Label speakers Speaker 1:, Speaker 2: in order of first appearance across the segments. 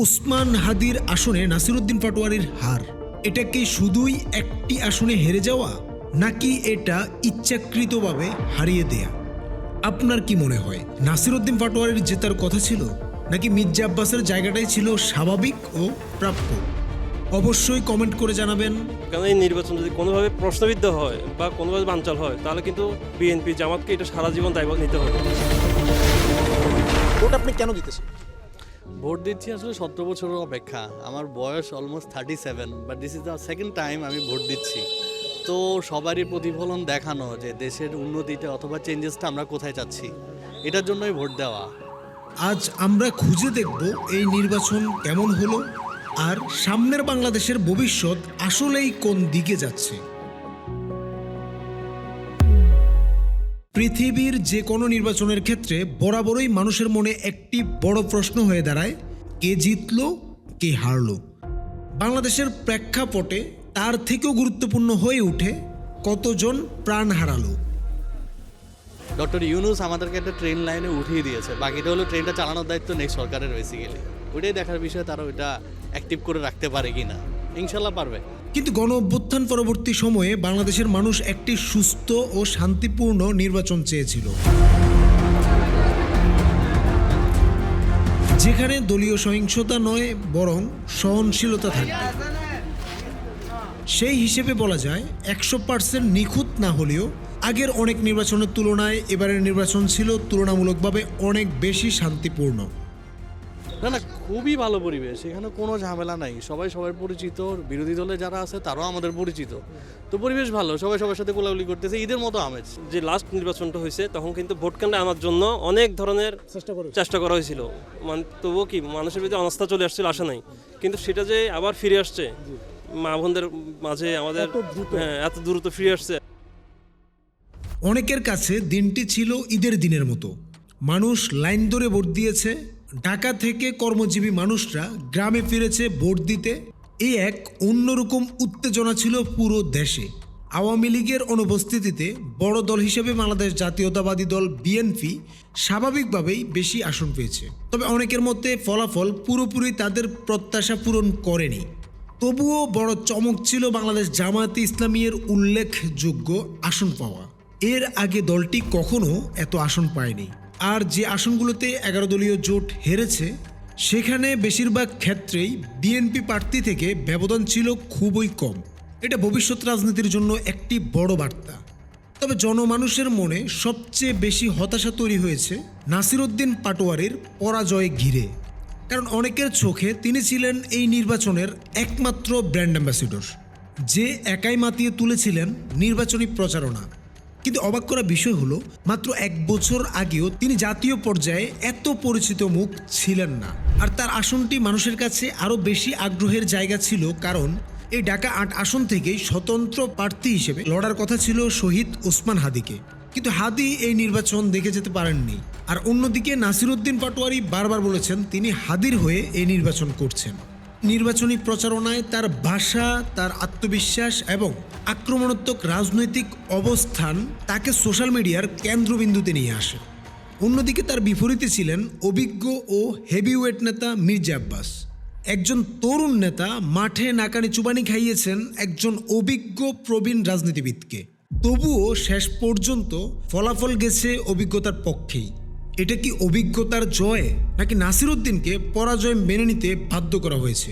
Speaker 1: উসমান হাদির আসনে নাসিরউদ্দিন পাটোয়ারির হার, এটা কি শুধুই একটি আসনে হেরে যাওয়া, নাকি এটা ইচ্ছাকৃতভাবে হারিয়ে দেয়া? আপনার কি মনে হয়, নাসিরউদ্দিন পাটোয়ারির জেতার কথা ছিল, নাকি মির্জা আব্বাসের জায়গাটাই ছিল স্বাভাবিক ও প্রাপ্য? অবশ্যই কমেন্ট করে জানাবেন।
Speaker 2: কারণ এই নির্বাচন যদি কোনোভাবে প্রশ্নবিদ্ধ হয় বা কোনোভাবে বানচাল হয়, তাহলে কিন্তু বিএনপি জামাতকে এটা সারা জীবন দায়ভার নিতে হবে।
Speaker 3: ভোট আপনি কেন দিতেছেন?
Speaker 4: ভোট দিচ্ছি আসলে 17 বছরের অপেক্ষা। আমার বয়স almost 37, but this is the second time আমি ভোট দিচ্ছি। তো সবারই প্রতিফলন দেখানো যে দেশের উন্নতিটা অথবা চেঞ্জেসটা আমরা কোথায় চাচ্ছি, এটার জন্যই ভোট দেওয়া।
Speaker 1: আজ আমরা খুঁজে দেখব এই নির্বাচন কেমন হলো, আর সামনের বাংলাদেশের ভবিষ্যৎ আসলেই কোন দিকে যাচ্ছে। পৃথিবীর যে কোনো নির্বাচনের ক্ষেত্রে বরাবরই মানুষের মনে একটি বড় প্রশ্ন হয়ে দাঁড়ায়, কে জিতলো, কে হারলো। বাংলাদেশের প্রেক্ষাপটে তার থেকেও গুরুত্বপূর্ণ হয়ে ওঠে কতজন প্রাণ হারালো।
Speaker 4: ডক্টর ইউনূস আমাদেরকে একটা ট্রেন লাইনে উঠিয়ে দিয়েছে, বাকিটা হলো ট্রেনটা চালানোর দায়িত্ব নেক্সট সরকারের। বেসিক্যালি ওইটাই দেখার বিষয়, তারা ওইটা অ্যাক্টিভ করে রাখতে পারে কি না। ইনশাল্লাহ পারবে।
Speaker 1: কিন্তু গণ অভ্যুত্থান পরবর্তী সময়ে বাংলাদেশের মানুষ একটি সুস্থ ও শান্তিপূর্ণ নির্বাচন চেয়েছিল, যেখানে দলীয় সহিংসতা নয় বরং সহনশীলতা থাকবে। সেই হিসেবে বলা যায় 100% নিখুঁত না হলেও আগের অনেক নির্বাচনের তুলনায় এবারের নির্বাচন ছিল তুলনামূলকভাবে অনেক বেশি শান্তিপূর্ণ।
Speaker 4: না না, খুবই ভালো পরিবেশ, এখানে কোনো ঝামেলা নাই, সবাই সবার পরিচিত, বিরোধী দলে যারা আছে তারাও আমাদের পরিচিত। তো পরিবেশ ভালো, সবাই সবার সাথে কোলাকুলি করতেছে, ঈদের মতো আমেজ।
Speaker 2: যে লাস্ট নির্বাচনটা হয়েছে তখন কিন্তু ভোট কেন্দ্রে আনার জন্য অনেক ধরনের চেষ্টা করা হয়েছিল, মানে তবুও কি মানুষের ভিতরে অনাস্থা চলে আসছিল, আসে নাই। কিন্তু সেটা যে আবার ফিরে আসছে মা বোনদের মাঝে, আমাদের এত দ্রুত ফিরে আসছে।
Speaker 1: অনেকের কাছে দিনটি ছিল ঈদের দিনের মতো। মানুষ লাইন ধরে ভোট দিয়েছে, ঢাকা থেকে কর্মজীবী মানুষরা গ্রামে ফিরেছে ভোট দিতে। এই এক অন্যরকম উত্তেজনা ছিল পুরো দেশে। আওয়ামী লীগের অনুপস্থিতিতে বড় দল হিসেবে বাংলাদেশ জাতীয়তাবাদী দল বিএনপি স্বাভাবিকভাবেই বেশি আসন পেয়েছে। তবে অনেকের মতে ফলাফল পুরোপুরি তাদের প্রত্যাশা পূরণ করেনি। তবুও বড় চমক ছিল বাংলাদেশ জামায়াতে ইসলামীর উল্লেখযোগ্য আসন পাওয়া। এর আগে দলটি কখনো এত আসন পায়নি। আর যে আসনগুলোতে 11 দলীয় জোট হেরেছে, সেখানে বেশিরভাগ ক্ষেত্রেই বিএনপি প্রার্থী থেকে ব্যবধান ছিল খুবই কম। এটা ভবিষ্যৎ রাজনীতির জন্য একটি বড় বার্তা। তবে জনমানুষের মনে সবচেয়ে বেশি হতাশা তৈরি হয়েছে নাসিরউদ্দিন পাটোয়ারির পরাজয় ঘিরে। কারণ অনেকের চোখে তিনি ছিলেন এই নির্বাচনের একমাত্র ব্র্যান্ড অ্যাম্বাসেডর, যে একাই মাতিয়ে তুলেছিলেন নির্বাচনী প্রচারণা। কিন্তু অবাক করা বিষয় হলো, মাত্র 1 বছর আগেও তিনি জাতীয় পর্যায়ে এত পরিচিত মুখ ছিলেন না। আর তার আসনটি মানুষের কাছে আরও বেশি আগ্রহের জায়গা ছিল, কারণ এই ঢাকা 8 আসন থেকেই স্বতন্ত্র প্রার্থী হিসেবে লড়ার কথা ছিল শহীদ ওসমান হাদিকে। কিন্তু হাদি এই নির্বাচন দেখে যেতে পারেননি। আর অন্যদিকে নাসিরউদ্দিন পাটোয়ারি বারবার বলেছেন তিনি হাদির হয়ে এই নির্বাচন করছেন। নির্বাচনী প্রচারণায় তার ভাষা, তার আত্মবিশ্বাস এবং আক্রমণাত্মক রাজনৈতিক অবস্থান তাকে সোশ্যাল মিডিয়ার কেন্দ্রবিন্দুতে নিয়ে আসে। অন্যদিকে তার বিপরীতে ছিলেন অভিজ্ঞ ও হেভিওয়েট নেতা মির্জা আব্বাস। একজন তরুণ নেতা মাঠে নাকানি চুবানি খাইয়েছেন একজন অভিজ্ঞ প্রবীণ রাজনীতিবিদকে। তবুও শেষ পর্যন্ত ফলাফল গেছে অভিজ্ঞতার পক্ষেই। এটা কি অভিজ্ঞতার জয়, নাকি নাসিরউদ্দিনকে পরাজয় মেনে নিতে বাধ্য করা হয়েছে?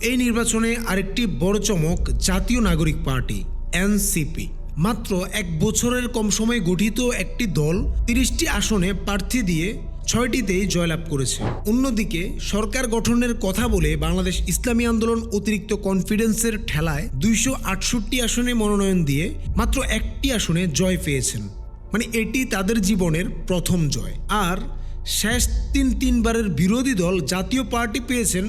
Speaker 1: এই নির্বাচনে আরেকটি বড় চমক জাতীয় নাগরিক পার্টি এনসিপি। মাত্র 1 বছরের কম সময়ে গঠিত একটি দল 30টি আসনে প্রার্থী দিয়ে 6টিতেই জয়লাভ করেছে। অন্যদিকে সরকার গঠনের কথা বলে বাংলাদেশ ইসলামী আন্দোলন অতিরিক্ত কনফিডেন্সের ঠেলায় 268 আসনে মনোনয়ন দিয়ে মাত্র 1টি আসনে জয় পেয়েছেন। মানে এটি তাদের জীবনের প্রথম জয়। আর শেষ তিনবারের বিরোধী দল জাতীয় পার্টি পেয়েছেন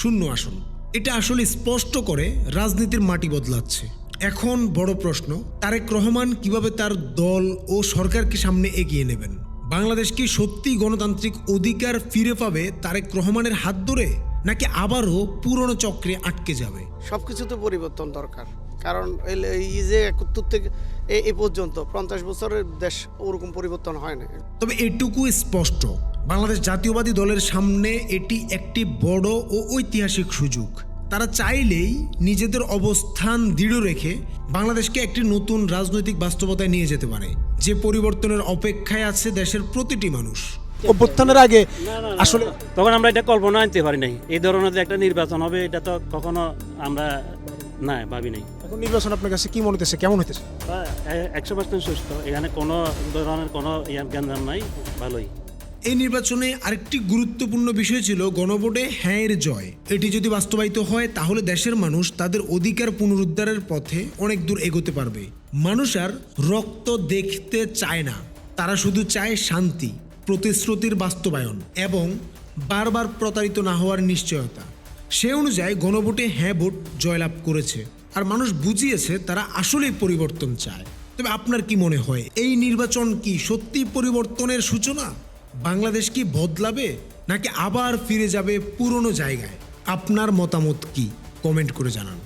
Speaker 1: 0 আসন। এটা আসলে স্পষ্ট করে রাজনীতির মাটি বদলাচ্ছে। এখন বড় প্রশ্ন, তারেক রহমান কিভাবে তার দল ও সরকারকে সামনে এগিয়ে নেবেন? বাংলাদেশ কি সত্যি গণতান্ত্রিক অধিকার ফিরে পাবে তারেক রহমানের হাত ধরে, নাকি আবারও পুরনো চক্রে আটকে যাবে?
Speaker 3: সবকিছুতে পরিবর্তন দরকার, কারণ এই যে 71 থেকে এ পর্যন্ত 50 বছরের দেশ ওরকম পরিবর্তন হয় না।
Speaker 1: তবে এটুকু স্পষ্ট, বাংলাদেশ জাতীয়বাদী দলের সামনে এটি একটি বড় ও ঐতিহাসিক সুযোগ। তারা চাইলেই নিজেদের অবস্থান দৃঢ় রেখে বাংলাদেশকে একটি নতুন রাজনৈতিক বাস্তবতায় নিয়ে যেতে পারে, যে পরিবর্তনের অপেক্ষায় আছে দেশের প্রতিটি মানুষ।
Speaker 5: অভ্যুত্থানের আগে আসলে
Speaker 6: তখন আমরা এটা কল্পনা আনতে পারি নাই, এই ধরনের যে একটা নির্বাচন হবে এটা তো কখনো আমরা না ভাবি নাই।
Speaker 5: এখন নির্বাচন আপনার কাছে কি মনে হতেছে, কেমন হতেছে?
Speaker 6: 100% সুস্থ, এখানে কোনো ধরনের কোনো জ্ঞান নাই, ভালোই।
Speaker 1: এই নির্বাচনে আরেকটি গুরুত্বপূর্ণ বিষয় ছিল গণভোটে হ্যাঁ এর জয়। এটি যদি বাস্তবায়িত হয় তাহলে দেশের মানুষ তাদের অধিকার পুনরুদ্ধারের পথে অনেক দূর এগোতে পারবে। মানুষ আর রক্ত দেখতে চায় না, তারা শুধু চায় শান্তি, প্রতিশ্রুতির বাস্তবায়ন এবং বারবার প্রতারিত না হওয়ার নিশ্চয়তা। সে অনুযায়ী গণভোটে হ্যাঁ ভোট জয়লাভ করেছে, আর মানুষ বুঝিয়েছে তারা আসলেই পরিবর্তন চায়। তবে আপনার কি মনে হয়, এই নির্বাচন কি সত্যি পরিবর্তনের সূচনা? বাংলাদেশ কি বদলাবে নাকি আবার ফিরে যাবে পুরনো জায়গায়? আপনার মতামত কি? কমেন্ট করে জানান।